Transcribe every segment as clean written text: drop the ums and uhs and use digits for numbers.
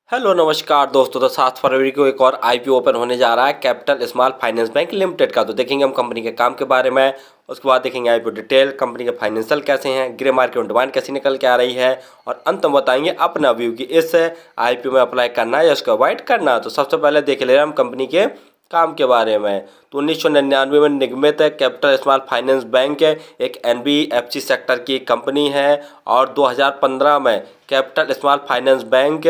Hello नमस्कार दोस्तों। तो 7 फरवरी को एक और आईपीओ ओपन होने जा रहा है capital small finance bank limited का। तो देखेंगे हम कंपनी के काम के बारे में, उसके बाद देखेंगे आईपीओ डिटेल, कंपनी के फाइनेंशियल कैसे हैं, ग्रे मार्केट में डिमांड कैसी निकल के आ रही है, और अंत में बताएंगे अपना व्यू कि इस आईपीओ में अप्लाई करना है या उसको अवॉइड करना है। तो सबसे पहले देख ले रहे हैं हम कंपनी के काम के बारे में। तो 1999 में निगमित है कैपिटल स्मॉल फाइनेंस बैंक है, एक एनबीएफसी सेक्टर की कंपनी है, और 2015 में capital small finance bank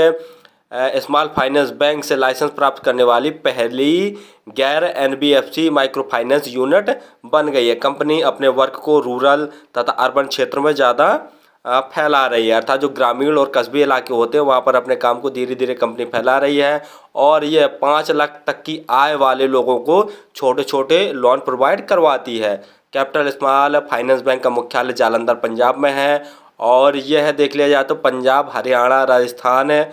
small finance bank से लाइसेंस प्राप्त करने वाली पहली गैर एनबीएफसी माइक्रो फाइनेंस यूनिट बन गई है। कंपनी अपने वर्क को रूरल तथा अर्बन क्षेत्रों में ज़्यादा फैला रही है, अर्थात जो ग्रामीण और कस्बी इलाके होते हैं वहाँ पर अपने काम को धीरे धीरे कंपनी फैला रही है, और ये 5 लाख तक की आय वाले लोगों को छोटे छोटे लोन प्रोवाइड करवाती है। कैपिटल स्मॉल फाइनेंस बैंक का मुख्यालय जालंधर पंजाब में है, और यह देख लिया जाए तो पंजाब, हरियाणा, राजस्थान,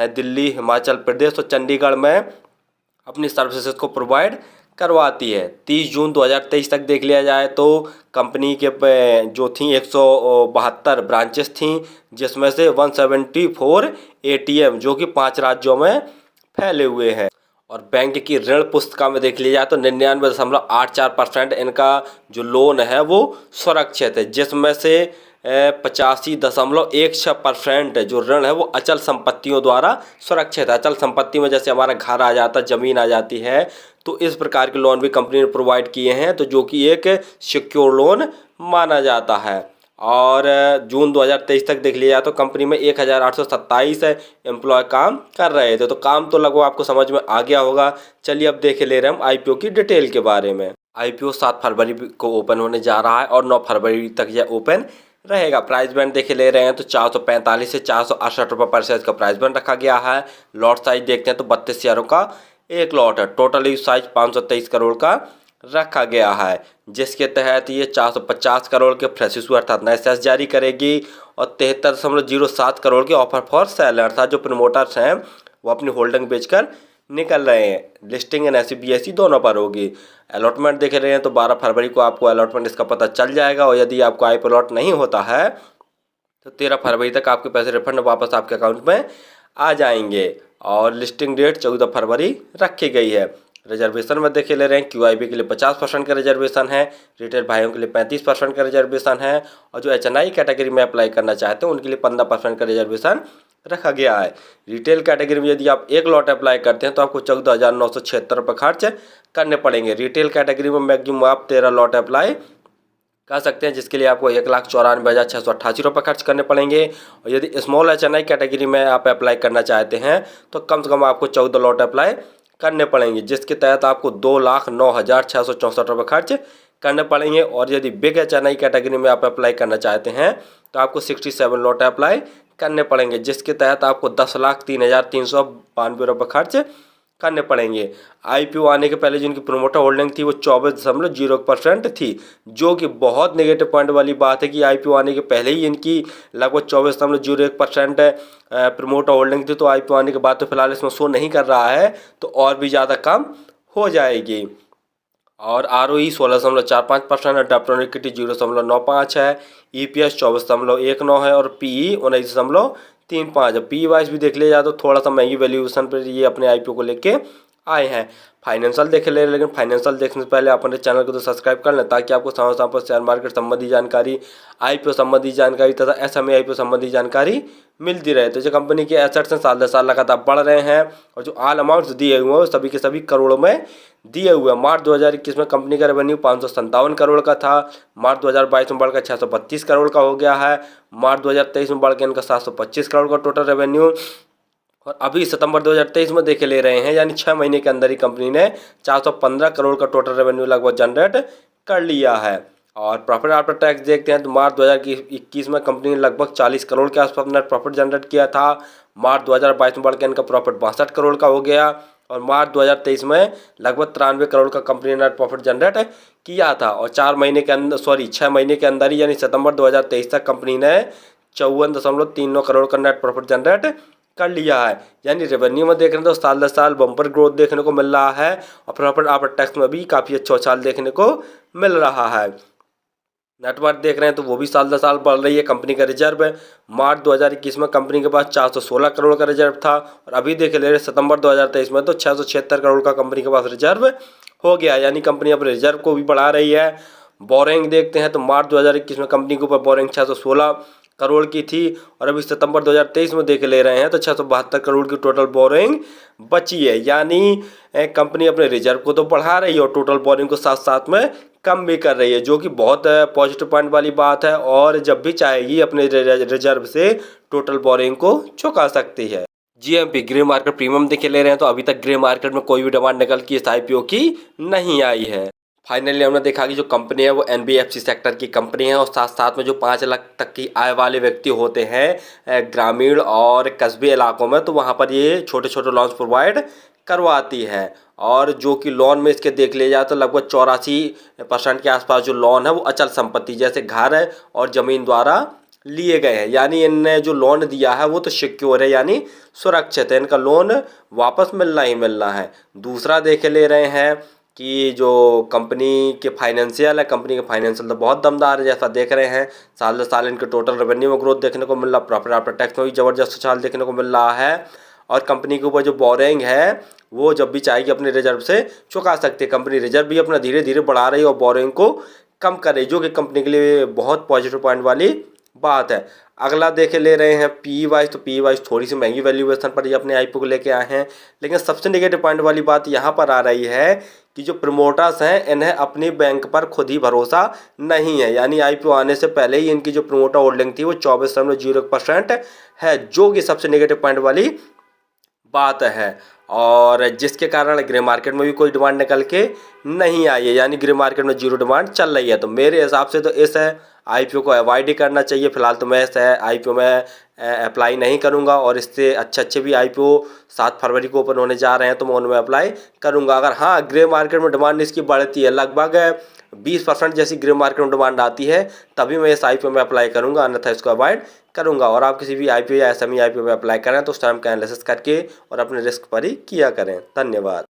दिल्ली, हिमाचल प्रदेश और चंडीगढ़ में अपनी सर्विसेज को प्रोवाइड करवाती है। 30 जून 2023 तक देख लिया जाए तो कंपनी के जो थी 172 ब्रांचेस थीं, जिसमें से 174 एटीएम जो कि 5 राज्यों में फैले हुए हैं। और बैंक की ऋण पुस्तिका में देख लिया जाए तो 99.84% इनका जो लोन है वो सुरक्षित है, जिसमें से 85.16% जो ऋण है वो अचल संपत्तियों द्वारा सुरक्षित है। अचल संपत्ति में जैसे हमारा घर आ जाता है, ज़मीन आ जाती है, तो इस प्रकार के लोन भी कंपनी ने प्रोवाइड किए हैं, तो जो कि एक सिक्योर लोन माना जाता है। और जून 2023 तक देख लिया जाए तो कंपनी में 1827 एम्प्लॉय काम कर रहे थे। तो काम तो लगभग आपको समझ में आ गया होगा। चलिए अब देख ले रहे हैं हम आईपीओ की डिटेल के बारे में। आईपीओ 7 फरवरी को ओपन होने जा रहा है और 9 फरवरी तक यह ओपन रहेगा। प्राइस बैंड देखे ले रहे हैं तो 445 से 468 रुपये पर शेयर का प्राइस बैंड रखा गया है। लॉट साइज देखते हैं तो 32 शेयरों का एक लॉट है। टोटल इशू साइज 523 करोड़ का रखा गया है, जिसके तहत ये 450 करोड़ के फ्रेश इशू अर्थात नए शेयर जारी करेगी, और 73.07 करोड़ के ऑफर फॉर सेल अर्थात जो प्रमोटर्स हैं वो अपनी होल्डिंग बेचकर निकल रहे हैं। लिस्टिंग एन एस BSE दोनों पर होगी। अलॉटमेंट देख रहे हैं तो 12 फरवरी को आपको अलॉटमेंट इसका पता चल जाएगा, और यदि आपको आईपीओ अलॉट नहीं होता है तो 13 फरवरी तक आपके पैसे रिफंड वापस आपके अकाउंट में आ जाएंगे। और लिस्टिंग डेट 14 फरवरी रखी गई है। रिजर्वेशन में देखे ले रहे हैं QIB के लिए 50% का रिजर्वेशन है, रिटेल भाइयों के लिए 35% का रिजर्वेशन है, और जो HNI कैटेगरी में अप्लाई करना चाहते हैं उनके लिए 15% का रिजर्वेशन रखा गया है। रिटेल कैटेगरी में यदि आप एक लॉट अप्लाई करते हैं तो आपको 14,976 रुपये खर्च करने पड़ेंगे। रिटेल कैटेगरी में मैक्सिमम आप 13 लॉट अप्लाई कर सकते हैं, जिसके लिए आपको 1,94,688 रुपये खर्च करने पड़ेंगे। और यदि स्मॉल HNI कैटेगरी में आप अप्लाई करना चाहते हैं तो कम से कम आपको 14 लॉट अप्लाई करने पड़ेंगे, जिसके तहत आपको 2,09,664 रुपये खर्च करने पड़ेंगे। और यदि बिग HNI कैटेगरी में आप अप्लाई करना चाहते हैं तो आपको 67 लॉट अप्लाई करने पड़ेंगे, जिसके तहत आपको 10,03,392 रुपये खर्च करने पड़ेंगे। आईपीओ आने के पहले जिनकी प्रोमोटर होल्डिंग थी वो 24.01% थी, जो कि बहुत नेगेटिव पॉइंट वाली बात है कि आईपीओ आने के पहले ही इनकी लगभग 24.01% प्रोमोटर होल्डिंग थी। तो आईपीओ आने के बाद तो फिलहाल इसमें शो नहीं कर रहा है, तो और भी ज़्यादा कम हो जाएगी। और ROE 16.45% है, डेब्ट ऑन इक्विटी 0.95 है, EPS 24.19 है, और PE 19.35 है। PE वाइज भी देख लिया जाए तो थोड़ा सा महंगी वैल्यूएशन पर ये अपने आईपीओ को लेके आए हैं। फाइनेंशियल देख ले, लेकिन फाइनेंशियल देखने से पहले अपने चैनल को तो सब्सक्राइब कर लें, ताकि आपको समय समय पर शेयर मार्केट संबंधी जानकारी, आईपीओ संबंधी जानकारी तथा SMA आईपीओ संबंधी जानकारी मिलती रहे। तो जो कंपनी के एसेट्स हैं साल दर साल लगातार बढ़ रहे हैं, और जो ऑल अमाउंट्स दिए हुए हैं सभी के सभी करोड़ों में दिए हुए हैं। मार्च 2021 में कंपनी का रेवेन्यू 557 करोड़ का था, मार्च 2022 में बढ़कर 632 करोड़ का हो गया है, मार्च 2023 में बढ़कर इनका 725 करोड़ का टोटल रेवेन्यू। और अभी सितंबर 2023 में देखे ले रहे हैं, यानी 6 महीने के अंदर ही कंपनी ने 415 करोड़ का टोटल रेवेन्यू लगभग जनरेट कर लिया है। और प्रॉफिट आफ्टर टैक्स देखते हैं तो मार्च 2021 में कंपनी ने लगभग 40 करोड़ के आसपास नेट प्रॉफिट जनरेट किया था, मार्च 2022 में बढ़ के इनका प्रॉफिट 62 करोड़ का हो गया, और मार्च 2023 में लगभग 93 करोड़ का कंपनी ने नेट प्रॉफिट जनरेट किया था। और 6 महीने के अंदर ही यानी सितंबर 2023 तक कंपनी ने 54.39 करोड़ का नेट प्रॉफिट जनरेट कर लिया है। यानी रेवेन्यू में देख रहे हैं तो साल दर साल बम्पर ग्रोथ देखने को मिल रहा है, और प्रॉफिट आफ्टर टैक्स में भी काफ़ी अच्छा उछाल देखने को मिल रहा है। नेटवर्थ देख रहे हैं तो वो भी साल दर साल बढ़ रही है। कंपनी का रिजर्व मार्च 2021 में कंपनी के पास 416 करोड़ का रिजर्व था और अभी देख ले रहे सितंबर 2023 में तो 676 करोड़ का कंपनी के पास रिजर्व हो गया, यानी कंपनी अपने रिजर्व को भी बढ़ा रही है। बोरिंग देखते हैं तो मार्च 2021 में कंपनी के ऊपर बोरिंग 616 करोड़ की थी और अभी सितंबर 2023 में देख ले रहे हैं तो 672 करोड़ की टोटल बोरिंग बची है, यानी कंपनी अपने रिजर्व को तो बढ़ा रही है और टोटल बोरिंग को साथ साथ में कम भी कर रही है, जो कि बहुत पॉजिटिव पॉइंट वाली बात है। और जब भी चाहेगी अपने रिजर्व से टोटल बोरिंग को चुका सकती है। जीएमपी ग्रे मार्केट प्रीमियम देखे ले रहे हैं तो अभी तक ग्रे मार्केट में कोई भी डिमांड निकल के इस आईपीओ की नहीं आई है। फाइनली हमने देखा कि जो कंपनी है वो एनबीएफसी सेक्टर की कंपनी है और साथ साथ में जो 5 लाख तक की आय वाले व्यक्ति होते हैं ग्रामीण और कस्बे इलाकों में, तो वहाँ पर ये छोटे छोटे लोन्स प्रोवाइड करवाती है। और जो कि लोन में इसके देख लिया जाए तो लगभग 84% के आसपास जो लोन है वो अचल संपत्ति जैसे घर है और ज़मीन द्वारा लिए गए हैं, यानी इनने जो लोन दिया है वो तो सिक्योर है, यानी सुरक्षित है, इनका लोन वापस मिलना ही मिलना है। दूसरा देख ले रहे हैं कि जो कंपनी के फाइनेंशियल है, कंपनी के फाइनेंशियल तो बहुत दमदार है, जैसा देख रहे हैं साल दर साल इनके टोटल रेवेन्यू में ग्रोथ देखने को मिल रहा, प्रॉफिट आफ्टर टैक्स में भी ज़बरदस्त उछाल देखने को मिल रहा है। और कंपनी के ऊपर जो बोरिंग है वो जब भी चाहेगी अपने रिजर्व से चुका सकती है। कंपनी रिजर्व भी अपना धीरे धीरे बढ़ा रही है और बोरिंग को कम कर रही है, जो कि कंपनी के लिए बहुत पॉजिटिव पॉइंट वाली बात है। अगला देखे ले रहे हैं पी वाइज, तो पी वाइज थोड़ी सी महंगी वैल्यूएशन पर ये अपने आईपीओ को लेके आए हैं, लेकिन सबसे नेगेटिव पॉइंट वाली बात यहाँ पर आ रही है कि जो प्रमोटर्स हैं इन्हें अपनी बैंक पर खुद ही भरोसा नहीं है, यानी आईपीओ आने से पहले ही इनकी जो प्रमोटर होल्डिंग थी वो 24.01% है, जो कि सबसे नेगेटिव पॉइंट वाली बात है। और जिसके कारण ग्रे मार्केट में भी कोई डिमांड निकल के नहीं आई है, यानी ग्रे मार्केट में जीरो डिमांड चल रही है। तो मेरे हिसाब से तो इस आईपीओ को अवॉइड ही करना चाहिए। फिलहाल तो मैं इस आईपीओ में अप्लाई नहीं करूंगा और इससे अच्छे भी आईपीओ 7 फरवरी को ओपन होने जा रहे हैं तो मैं उनमें अप्लाई करूंगा। अगर हाँ ग्रे मार्केट में डिमांड इसकी बढ़ती है, लगभग 20% जैसी ग्रे मार्केट में डिमांड आती है, तभी मैं इस आईपीओ में अप्लाई करूंगा, अन्यथा इसको अवॉइड करूंगा। और आप किसी भी आईपीओ या एसएमई आईपीओ में अप्लाई करें तो उस टाइम का एनालिसिस करके और अपने रिस्क पर ही किया करें। धन्यवाद।